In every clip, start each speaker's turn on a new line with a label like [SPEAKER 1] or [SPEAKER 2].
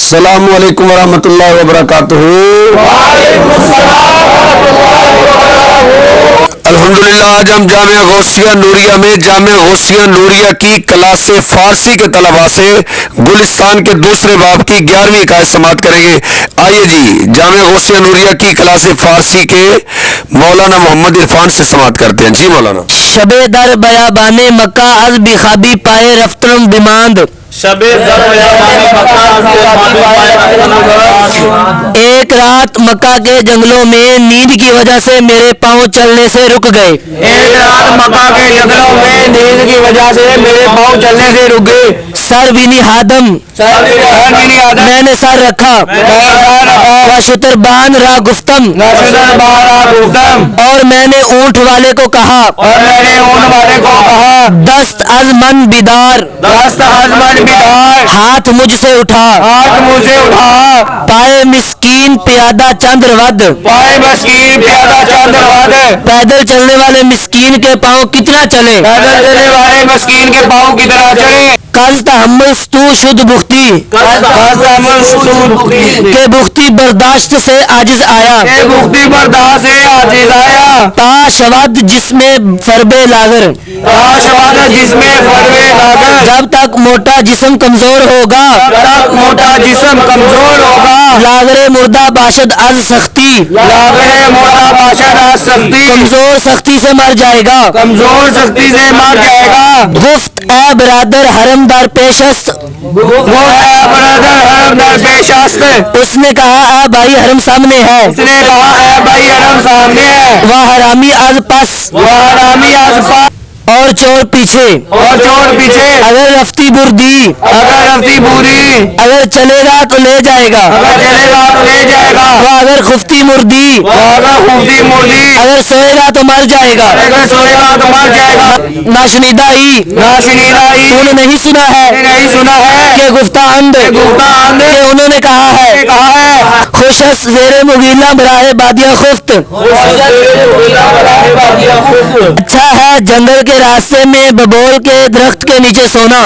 [SPEAKER 1] السلام علیکم ورحمۃ اللہ وبرکاتہ۔ الحمدللہ آج ہم جامعہ غوثیہ نوریہ میں جامعہ غوثیہ نوریہ کی کلاس فارسی کے طلباء سے گلستان کے دوسرے باب کی 11ویں عکایت سماعت کریں گے۔ آئیے جی جامعہ غوثیہ نوریہ کی کلاس فارسی کے مولانا محمد عرفان سے سماعت کرتے ہیں۔ جی مولانا۔
[SPEAKER 2] شب در بیابان مکہ از بخوابی پائے رفتم بماند، ایک رات مکہ کے جنگلوں میں نیند کی وجہ سے میرے پاؤں چلنے سے رک گئے۔ سر بھی نہیں ہادم، میں نے سر رکھا، شتر بان را گفتم، اور میں نے اونٹ والے کو کہا، دست از من بیدار، ہاتھ مجھ سے اٹھا، پائے مسکین پیادہ چندر ود، پیدل چلنے والے مسکین کے پاؤں کتنا چلے، کز تحمل تو شد بختی، کہ بختی برداشت سے عاجز آیا، تا شود جس میں فربے لاغر، جب تک موٹا جسم کمزور ہوگا، لاغر مردہ باشد از سختی، کمزور سختی سے مر جائے گا۔ گفت اے برادر حرم در پیش است، اس نے کہا اے بھائی حرم سامنے ہے، وہ حرامی از پس، اور چور پیچھے، اگر رفتی بردی، اگر چلے گا تو لے جائے گا، وہ اگر خفتی مردی، اگر سوئے گا تو مر جائے گا۔ ناشنیدہ ہی تو نے نہیں سنا ہے کہ گفتاند کہ انہوں نے کہا ہے، خوشس زیر مغیلہ براہ بادیہ خفت، اچھا ہے جنگل کے راستے میں ببول کے درخت کے نیچے سونا،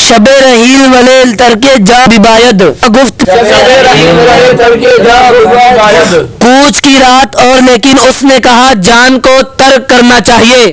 [SPEAKER 2] شب رحیل ولیل ترکے جا بباید، گفت کوچ کی رات اور لیکن اس نے کہا جان کو ترک کرنا چاہیے۔